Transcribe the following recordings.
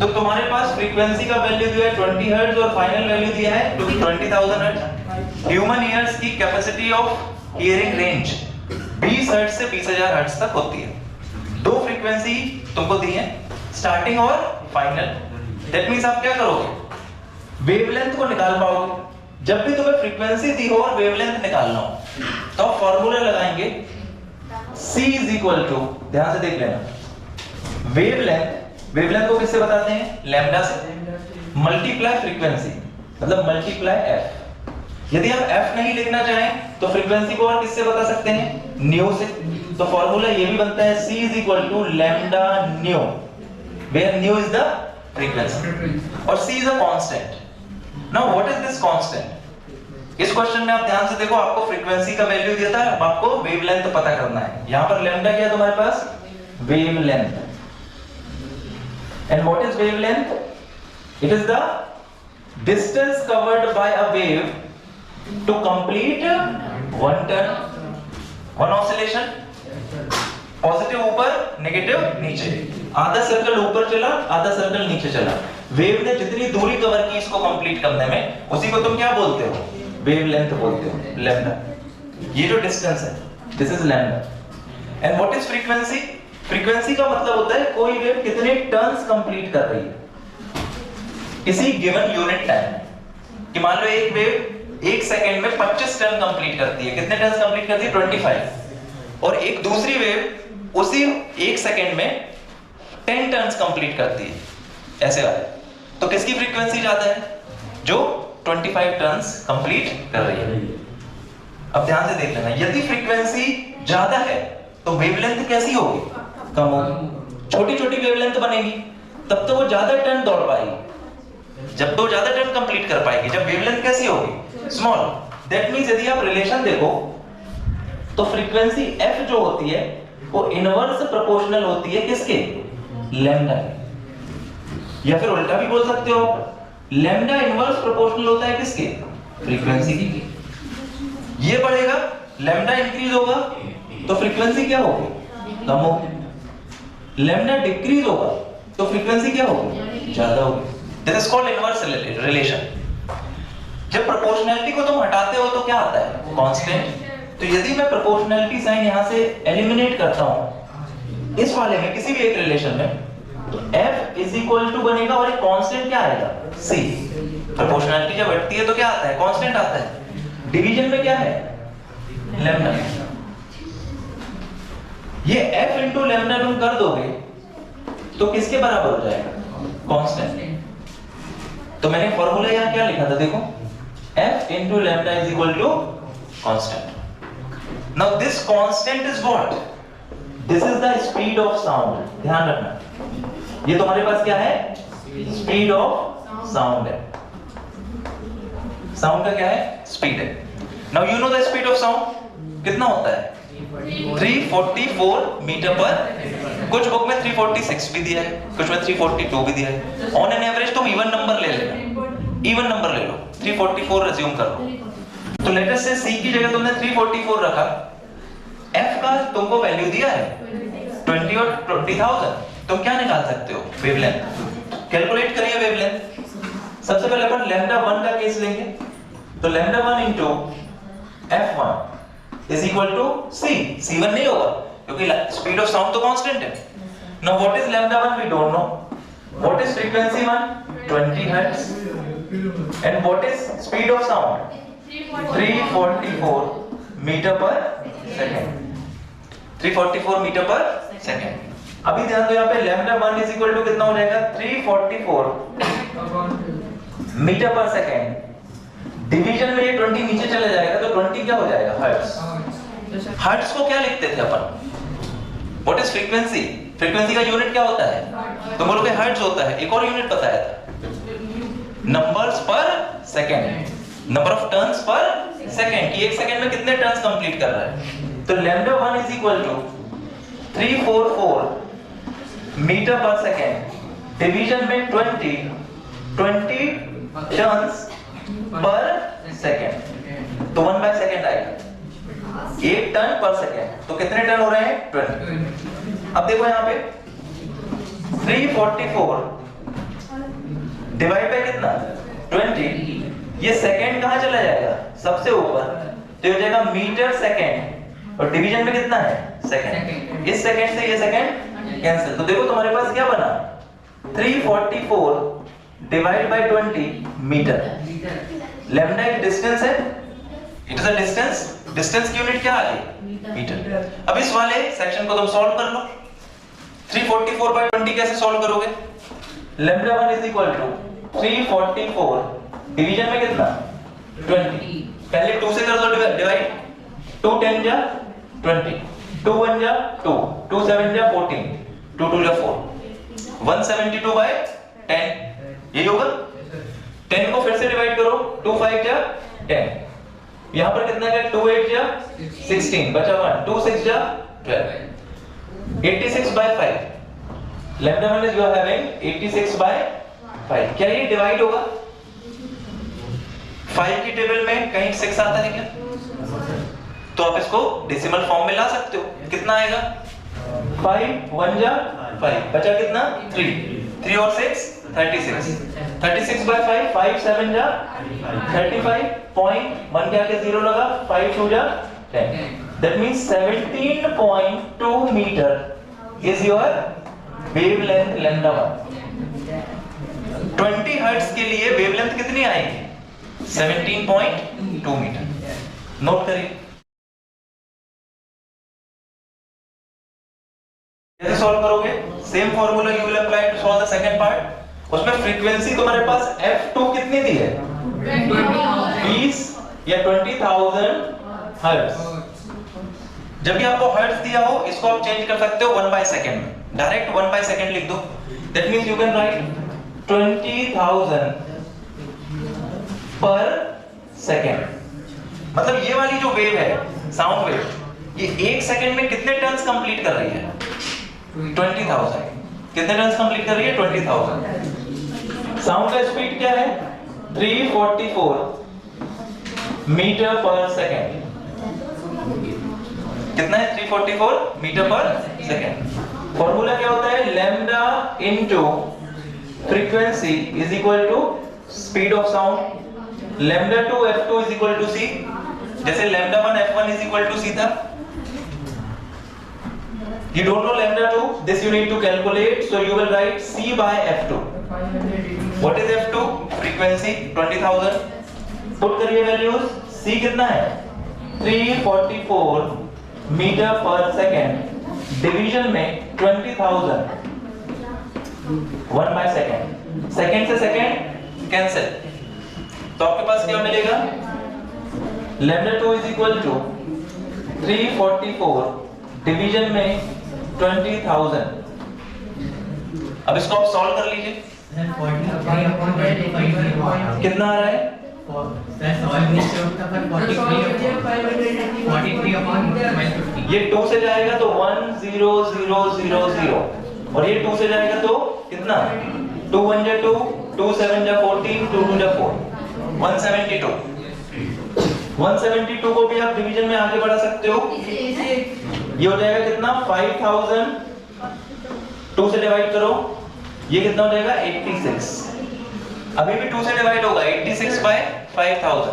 तो तुम्हारे पास फ्रीक्वेंसी का वैल्यू दिया है 20 हर्ट्ज और फाइनल वैल्यू दिया है 20,000 हर्ट्ज। ह्यूमन ईयर्स की capacity of hearing range 20 hertz से 20,000 हर्ट्ज तक होती है। दो फ्रीक्वेंसी तुमको दी है, स्टार्टिंग और फाइनल। दैट मींस आप क्या करोगे, वेवलेंथ को निकाल पाओगे। जब भी तुम्हें फ्रीक्वेंसी दी हो और वेवलेंथ निकालना हो तो आप फॉर्मूला लगाएंगे C इज इक्वल टू, ध्यान से देख लेना, वेवलेंथ को किससे बताते हैं, लैम्डा से, मल्टीप्लाई फ्रीक्वेंसी मतलब मल्टीप्लाई f। यदि हम f नहीं लिखना चाहें तो फ्रीक्वेंसी को और किससे बता सकते हैं, न्यू से। तो फॉर्मूला ये भी बनता है C is equal to lambda nu, where nu is the frequency और C is a constant. Now what is this constant? इस क्वेश्चन में आप ध्यान से देखो, आपको फ्रीक्वेंसी का वैल्यू देता है, अब आपको वेवलेंथ पता करना है। यहां पर लैम्डा क्या है तुम्हारे पास, wavelength. And what is wavelength? It is the distance covered by a wave to complete one turn, one oscillation. Positive ऊपर, नेगेटिव नीचे, आधा सर्कल ऊपर चला, आधा सर्कल नीचे चला। वेव ने जितनी दूरी कवर की इसको कंप्लीट करने में, उसी को तुम क्या बोलते हो, वेवलेंथ बोलते हो, लैम्डा। ये जो डिस्टेंस है, this is lambda. And what is frequency? Frequency का मतलब होता है कोई वेव कितने टर्न्स कंप्लीट कर रही है किसी गिवन यूनिट टाइम में। कि मान लो एक वेव 1 सेकंड में 25 टर्न कंप्लीट करती है। कितने टर्न्स कंप्लीट करती है, 25। और एक दूसरी वेव उसी 1 सेकंड में 10 टर्न्स कंप्लीट करती है, ऐसे वाले। तो किसकी फ्रीक्वेंसी ज्यादा है, जो 25 टर्न्स कंप्लीट कर रही है। अब ध्यान से देख लेना, यदि फ्रीक्वेंसी ज्यादा है तो वेवलेंथ कैसी होगी, कम होगी। छोटी छोटी वेवलेंथ बनेगी तब तो वो ज्यादा टर्न दौड़ पाएगी, जब तो ज्यादा टर्न कंप्लीट कर पाएगी। जब वेवलेंथ कैसी होगी, स्मॉल। दैट मींस यदि आप रिलेशन देखो तो फ्रीक्वेंसी f जो होती है वो इनवर्स प्रोपोर्शनल होती है किसके, लैम्डा के। या फिर उल्टा भी बोल सकते हो, लैम्डा इनवर्स प्रोपोर्शनल होता है किसके, फ्रीक्वेंसी की। ये बढ़ेगा, लैम्डा इंक्रीज होगा तो फ्रीक्वेंसी क्या होगी, कम होगी। लैम्डा डिक्रीज होगा तो फ्रीक्वेंसी क्या होगी, ज्यादा होगी। This is called inverse relation. जब प्रोपोर्शनैलिटी को तुम हटाते हो तो क्या आता है, कांस्टेंट। तो यदि मैं प्रोपोर्शनैलिटी साइन यहां से एलिमिनेट करता हूं इस वाले में, किसी भी एक रिलेशन में, तो f इज इक्वल टू बनेगा और एक कांस्टेंट क्या आएगा, c। प्रोपोर्शनैलिटी जब बढ़ती है तो क्या आता है, कांस्टेंट आता है। डिवीजन में क्या है, लैम्डा। ये f इनटू लैम्डा तुम कर दोगे तो किसके बराबर हो जाएगा, कांस्टेंट। तो मैंने फॉर्मूला यहां क्या लिखा था, देखो, f into lambda is equal to constant. Now this constant is what, this is the speed of sound. ध्यान रखना, ये तुम्हारे पास क्या है, स्पीड ऑफ साउंड है। साउंड का क्या है, स्पीड है। Now you know the speed of sound कितना होता है, 344 मीटर पर। कुछ बुक में 346 भी दिया है, कुछ में 342 भी दिया है। ऑन एन एवरेज तुम इवन नंबर ले लेना, इवन नंबर ले लो, 344 अज्यूम कर लो। तो लेट अस से c की जगह तुमने 344 रखा, f का तुमको वैल्यू दिया है 20 और 20,000। तुम क्या निकाल सकते हो, वेवलेंथ। कैलकुलेट करिए वेवलेंथ। सबसे पहले अपन लैम्डा 1 का केस लेंगे, तो lambda 1 into f1 is equal to c। c1 नहीं होगा क्योंकि स्पीड ऑफ साउंड तो कांस्टेंट है। Now what is lambda 1, we don't know. What is frequency 1, 20 hertz. And what is speed of sound, 344 metre per second. 344 metre per second. अभी ध्यान दो, यहाँ पे लैम्डा 1 इज इक्वल टू कितना हो जाएगा, 344 मीटर पर सेकंड। डिवीजन में ये 20 नीचे चले जाएगा तो 20 क्या हो जाएगा, हर्ट्ज। हर्ट्ज को क्या लिखते थे अपन, व्हाट इज फ्रीक्वेंसी, फ्रीक्वेंसी का यूनिट क्या होता है, तो बोलोगे हर्ट्ज होता है। एक और यूनिट बताया था, नंबर्स पर second, number of turns per second, कि एक सेकंड में कितने टर्न्स कंप्लीट कर रहा है। तो lambda 1 is equal to 344 metre per second, division में 20 टर्न्स पर सेकंड, तो 1 बाय सेकंड आएगा। 1 टर्न पर सेकंड, तो कितने टर्न हो रहे हैं, 20। अब देखो यहाँ पे 344 डिवाइड बाय कितना 20, ये सेकंड कहाँ चला जाएगा सबसे ऊपर, तो हो जाएगा मीटर सेकंड, और डिवीजन में कितना है सेकंड, इस सेकंड से ये सेकंड कैंसिल, तो देखो तुम्हारे पास क्या बना 344 डिवाइड बाय 20 मीटर। लैम्डा एक डिस्टेंस है, it is a distance, distance की यूनिट क्या आ गई मीटर। अब इस वाले सेक्शन को तुम सॉल्व कर लो। 344 बाय 20 कैसे सॉल्व करोगे, lambda 1 is equal to 344 division में कितना 20, पहले 2 से कर दो डिवाइड, 2 10 जा 20, 2 1 जा 2, 2 7 जा 14, 2 2 जा 4, 172 बाय 10 यही होगा। 10 को फिर से डिवाइड करो, 2 5 जा 10, यहां पर कितना है 2 8 जा 16, बचा 1, 2 6 जा 12, 86 by 5, lambda 1 is you are having 86 by 5, क्या ये डिवाइड होगा 5 की टेबल में कहीं 6 आता है क्या, तो आप इसको डेसिमल फॉर्म में ला सकते हो, कितना आएगा 5 1 जा 5, बचा कितना 3 और 6 36, 36 by 5, 5 7 जा 35, पॉइंट 1 के आगे 0 लगा, 5 2 जा 10, that means 17.2 meter is your wavelength lambda 1। 20 hertz के लिए वेवलेंथ कितनी आएगी 17.2 मीटर, नोट करिए। कैसे सॉल्व करोगे, same formula you will apply to solve the second part. उसमें फ्रीक्वेंसी तुम्हारे पास f2 कितनी दी है 20 या 20,000 हर्ट्ज। जब भी आपको हर्ट्ज दिया हो इसको आप चेंज कर सकते हो 1 बाय सेकंड में, डायरेक्ट 1 बाय सेकंड लिख दो, that means you can write 20,000 पर सेकंड। मतलब ये वाली जो वेव है साउंड वेव, ये 1 सेकंड में कितने टर्न्स कंप्लीट कर रही है 20,000, कितने टर्न्स कंप्लीट कर रही है 20,000। साउंड का स्पीड क्या है 344 मीटर पर सेकंड, कितना है 344 मीटर पर सेकंड। फॉर्मूला क्या होता है lambda into frequency is equal to speed of sound, lambda 2 f2 is equal to c, जैसे lambda 1 f1 is equal to c था। You don't know lambda 2, this you need to calculate, so you will write c by f2. What is f2? Frequency 20,000. Put करिए values, c कितना है 344 metre per second, division में 20,000 1 by second, second से second cancel, तो आपके पास क्या मिलेगा lambda 2 is equal to 344 division में 20,000। अब इसको आप सॉल्व कर लीजिए, कितना आ रहा है ये 2 से जाएगा तो 10000 और ये 2 से जाएगा तो कितना 2 1 जा 2, 2 7 जा 14, 2 2 जा 4, 172। 172 को भी आप डिवीजन में आगे बढ़ा सकते हो, ये हो जाएगा कितना 5000, 2 से डिवाइड करो, ये कितना हो जाएगा 86, अभी भी 2 से डिवाइड होगा 86 बाय 5000,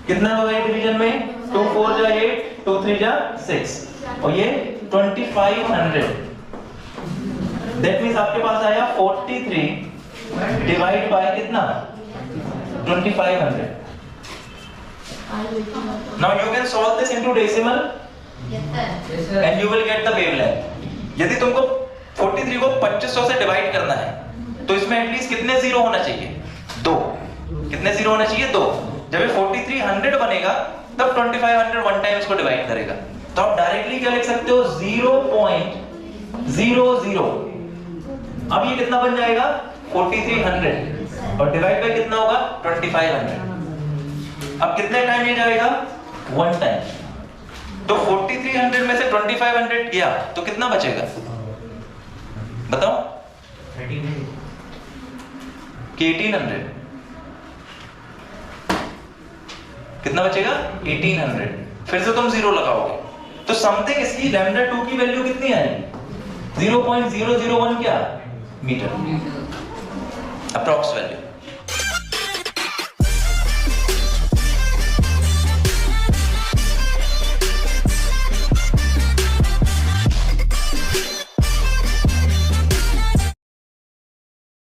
कितना होगा डिवीजन में 2 4 जा 8, 2 3 जा 6, और ये 2500, दैट मींस आपके पास आया 43 डिवाइड बाय कितना 2500। Now you can solve this into decimal and you will get the wavelength। यदि तुमको 43 को 2500 से डिवाइड करना है तो इसमें एटलीस्ट कितने जीरो होना चाहिए 2, कितने जीरो होना चाहिए 2। जब ये 4300 बनेगा तब 2500 वन टाइम इसको डिवाइड करेगा, तो आप डायरेक्टली क्या लिख सकते हो 0.00। अब ये कितना बन जाएगा 4300 और डिवाइड बाय कितना होगा 2500। अब कितने टाइम ये जाएगा 1 टाइम, तो 4300 में से 2500 गया तो कितना बचेगा बताओ कि 1800, कितना बचेगा 1800। फिर से तुम जीरो लगाओगे तो समथिंग इसकी लैम्डा 2 की वैल्यू कितनी आएगी 0.001 क्या मीटर। approx value.